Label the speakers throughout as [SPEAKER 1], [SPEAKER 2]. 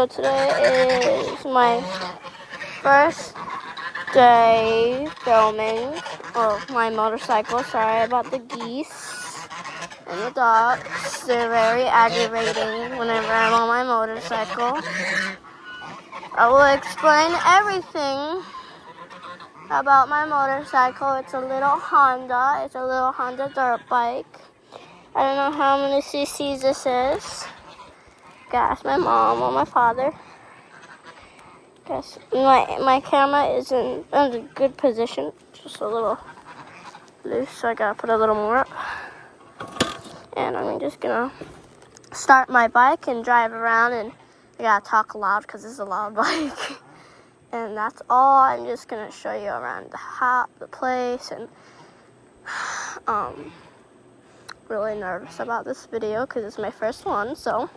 [SPEAKER 1] So today is my first day filming of my motorcycle. Sorry about the geese and the ducks. They're very aggravating whenever I'm on my motorcycle. I will explain everything about my motorcycle. It's a little Honda. It's a little Honda dirt bike. I don't know how many cc's this is. Gotta ask my mom or my father. Guess my camera is in a good position. Just a little loose, so I gotta put a little more up. And I'm just gonna start my bike and drive around, and I gotta talk loud because it's a loud bike. And that's all. I'm just gonna show you around the place, and really nervous about this video because it's my first one, so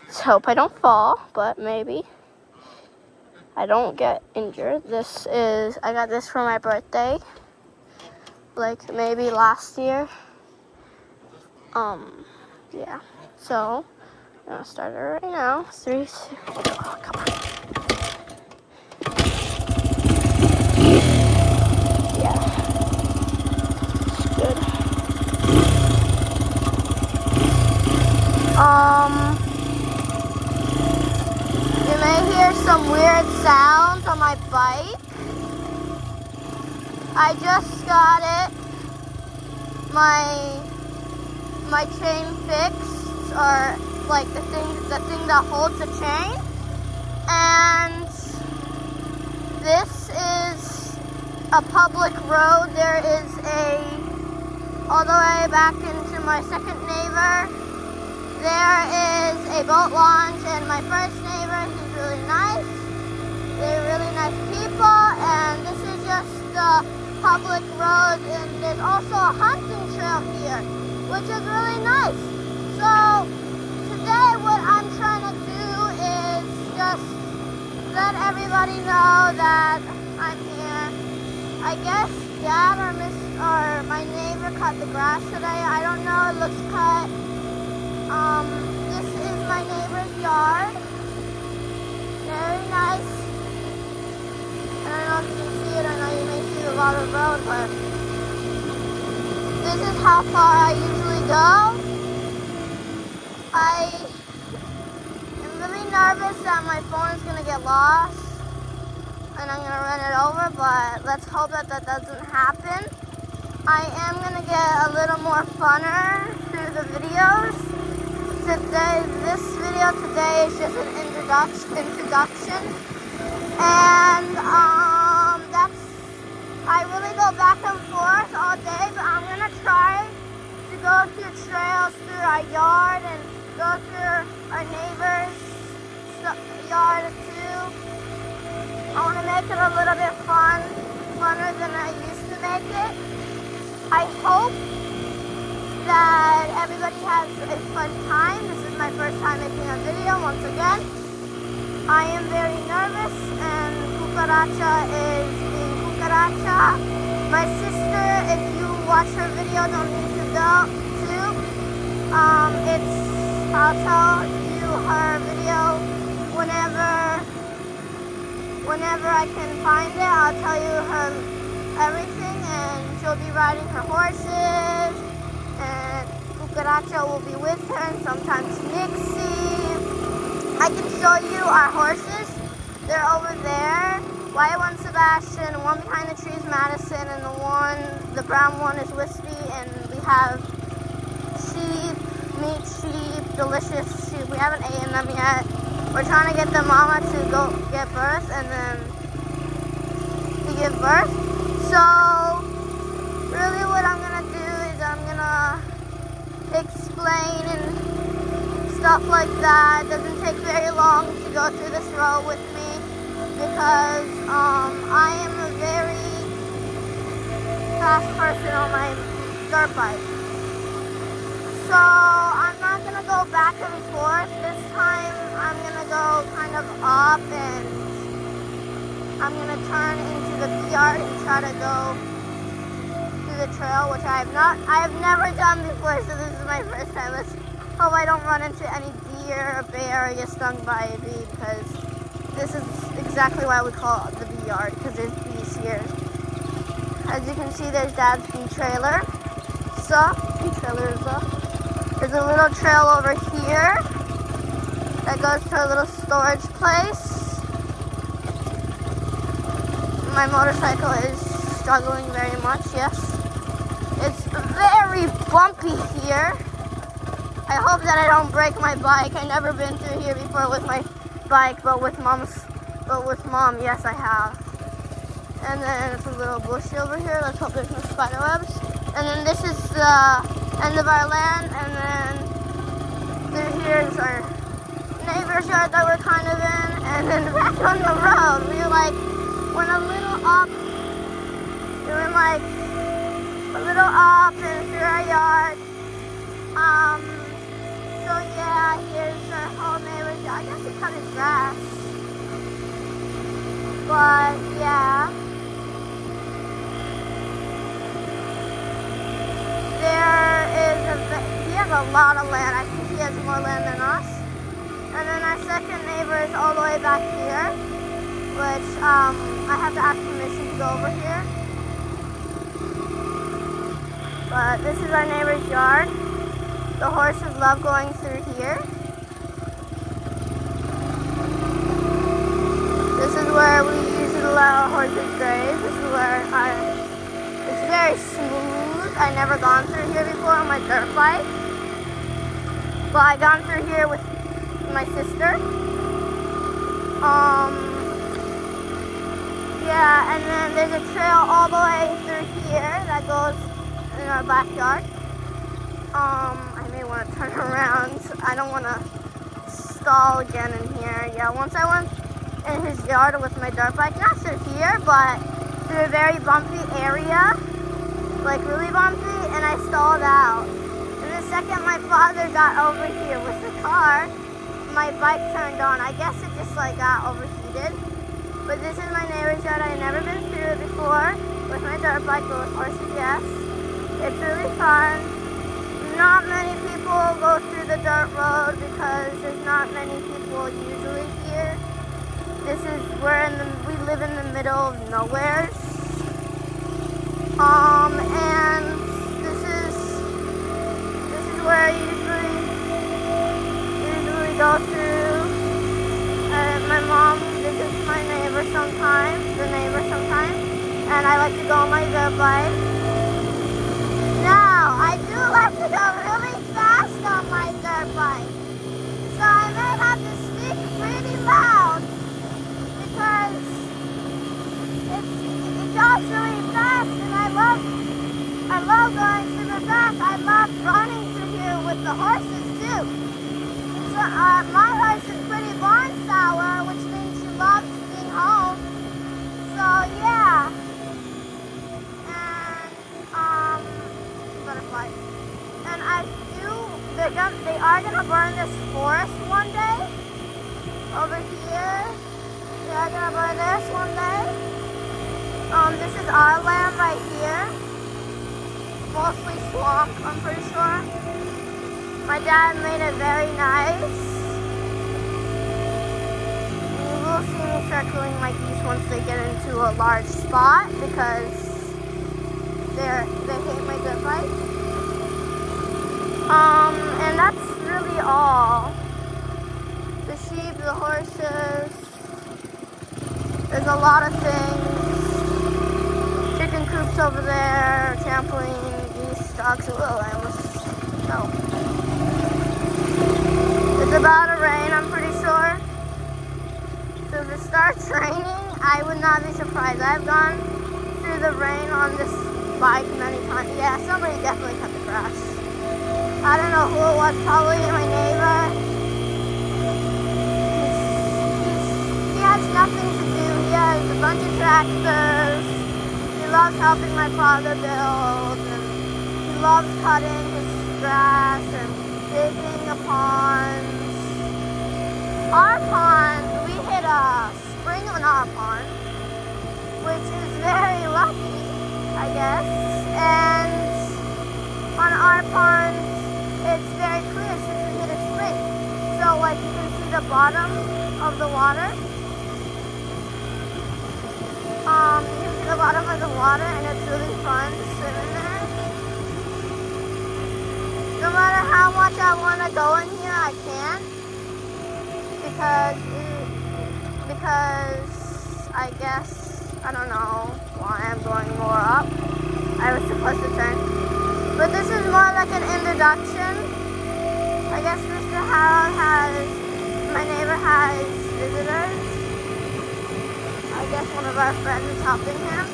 [SPEAKER 1] let's hope I don't fall, but maybe I don't get injured. I got this for my birthday, like maybe last year. Yeah, so I'm gonna start it right now. 3, 2, oh, come on. Yeah, it's good. You may hear some weird sounds on my bike. I just got it. My chain fixed, or like the thing that holds the chain. And this is a public road. There is all the way back into my second neighbor. There is a boat launch, and my first neighbor, he's really nice. They're really nice people, and this is just the public road, and there's also a hunting trail here, which is really nice. So today what I'm trying to do is just let everybody know that I'm here. I guess Dad or my neighbor cut the grass today. I don't know, it looks cut. This is my neighbor's yard. Very nice. I don't know if you can see it. I know you may see a lot of road, but this is how far I usually go. I am really nervous that my phone is going to get lost and I'm going to run it over, but let's hope that doesn't happen. I am going to get a little more funner through the videos. This video today is just an introduction, and I really go back and forth all day, but I'm gonna try to go through trails through our yard and go through our neighbor's yard too. I want to make it a little bit funner than I used to make it. I hope that everybody has a fun time. This is my first time making a video once again. I am very nervous, and Cucaracha is being Cucaracha. My sister, if you watch her video, don't need to go to. I'll tell you her video whenever I can find it. I'll tell you her everything, and she'll be riding her horses. And Cucaracha will be with her, and sometimes Nixie. I can show you our horses. They're over there. White one, Sebastian. One behind the tree is Madison, and the brown one is Wispy. And we have sheep, meat sheep, delicious sheep. We haven't eaten them yet. We're trying to get the mama to go get birth, and then to give birth. So really what I'm gonna do is I'm gonna explain and stuff like that. It doesn't take very long to go through this road with me because I am a very fast person on my dirt bike. So I'm not gonna go back and forth. This time I'm gonna go kind of up, and I'm gonna turn into the yard and try to go the trail, which I have never done before, so this is my first time. Let's hope I don't run into any deer hear a bear or get stung by a bee, because this is exactly why we call it the bee yard, because there's bees here. As you can see, there's Dad's bee trailer. Bee trailer is up. There's a little trail over here that goes to a little storage place. My motorcycle is struggling very much, yes. It's very bumpy here. I hope that I don't break my bike. I've never been through here before with my bike, but with Mom, yes I have. And then it's a little bushy over here. Let's hope there's no spider webs. And then this is the end of our land, and then through here is our neighbor's yard that we're kind of in, and then back on the road, we went a little up. We went a little up and through our yard. So yeah, here's our whole neighbor's yard. I guess he cut his grass. But yeah. He has a lot of land. I think he has more land than us. And then our second neighbor is all the way back here, which I have to ask permission to go over here. But this is our neighbor's yard. The horses love going through here. This is where we usually let our horses graze. This is where it's very smooth. I've never gone through here before on my dirt bike. But I've gone through here with my sister. Yeah, and then there's a trail all the way through here that goes in our backyard. I may want to turn around. I don't want to stall again in here. Yeah, once I went in his yard with my dirt bike, not through here, but through a very bumpy area, really bumpy, and I stalled out. And the second my father got over here with the car, my bike turned on. I guess it just got overheated. But this is my neighbor's yard. I've never been through it before with my dirt bike, but with horses, yes. It's really fun. Not many people go through the dirt road because there's not many people usually here. We live in the middle of nowhere. And this is where I usually go through. My mom visits the neighbor sometimes, and I like to go on my dirt bike. Now, I do like to go really fast on my dirt bike, so I may have to speak pretty loud because it goes really fast, and I love going super fast. I love running through here with the horses too. So my horse is pretty barn sour, which means she loves being home. So yeah. And butterfly. And they are gonna burn this forest one day. Over here. They are gonna burn this one day. This is our land right here. Mostly swamp, I'm pretty sure. My dad made it very nice. You will see me circling my geese once they get into a large spot because they hate my dirt bike. And that's really all. The sheep, the horses. There's a lot of things. Chicken coops over there, trampoline, geese, dogs. Whoa, I almost fell. It's about to rain, I'm pretty sure. So if it starts raining, I would not be surprised. I've gone through the rain on this bike many times. Yeah, somebody definitely cut the grass. I don't know who it was, probably my neighbor. He has nothing to do. He has a bunch of tractors. He loves helping my father build. And he loves cutting his grass and digging a pond. Our pond, we hit a spring on our pond, which is very lucky, I guess. And on our pond, it's very clear since we hit a spring. So So like you can see the bottom of the water. You can see the bottom of the water, and it's really fun to swim in there. No matter how much I want to go in here, I can't. Because I guess, I don't know why I'm going more up. I was supposed to turn. But this is more like an introduction. I guess Mr. Harold my neighbor has visitors. I guess one of our friends is helping him.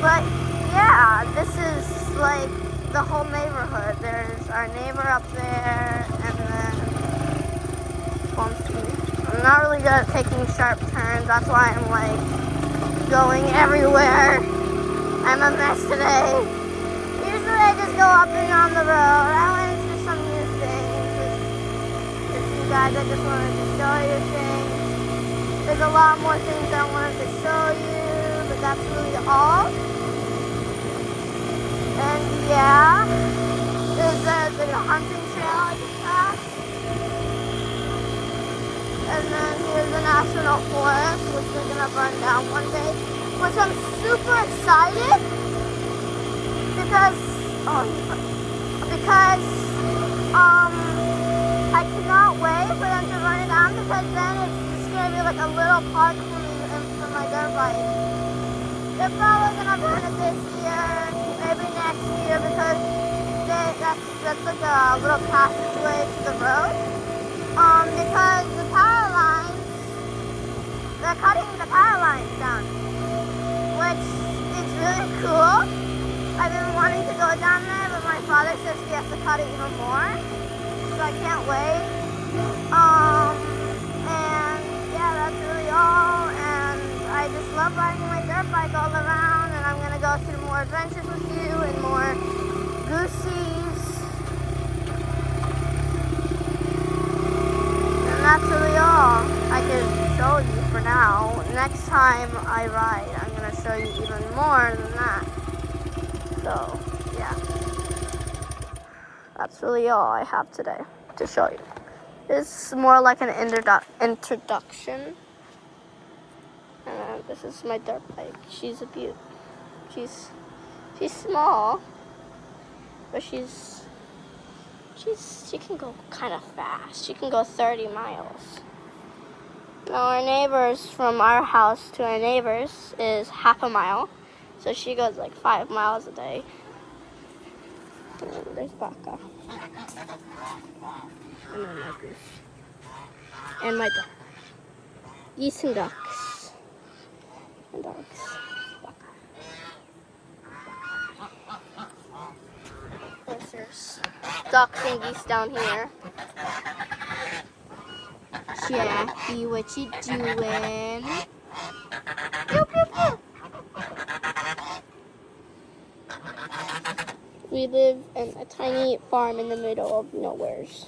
[SPEAKER 1] But yeah, this is like the whole neighborhood. There's our neighbor up there, and then I'm not really good at taking sharp turns. That's why I'm like going everywhere. I'm a mess today. Usually I just go up and down the road. I went into some new things with you guys. I just wanted to show you things. There's a lot more things I wanted to show you, but that's really all. And yeah, there's a hunting trail I just passed. And then here's the National Forest, which is gonna burn down one day. Which I'm super excited because I cannot wait for them to burn it down, because then it's just gonna be like a little park for me and for my dirt bike. They're probably gonna burn it this year, maybe next year, because that's like a little passageway to the road. Because the power lines, they're cutting the power lines down, which is really cool. I've been wanting to go down there, but my father says he has to cut it even more, so I can't wait. And yeah, that's really all, and I just love riding my dirt bike all around, and I'm gonna go through more adventures with you and more goosies. And that's really all I can show you for now. Next time I ride, I'm going to show you even more than that. So, yeah. That's really all I have today to show you. It's more like an introduction. And this is my dirt bike. She's a beaut. She's small, but she can go kind of fast. She can go 30 miles. Now our neighbors, from our house to our neighbors is half a mile. So she goes like 5 miles a day. And then there's Baka. And then my goose. And my duck. Geese and ducks. And dogs. There's ducks and geese down here. Jackie, what you doing? Pew, pew, pew. We live in a tiny farm in the middle of nowheres.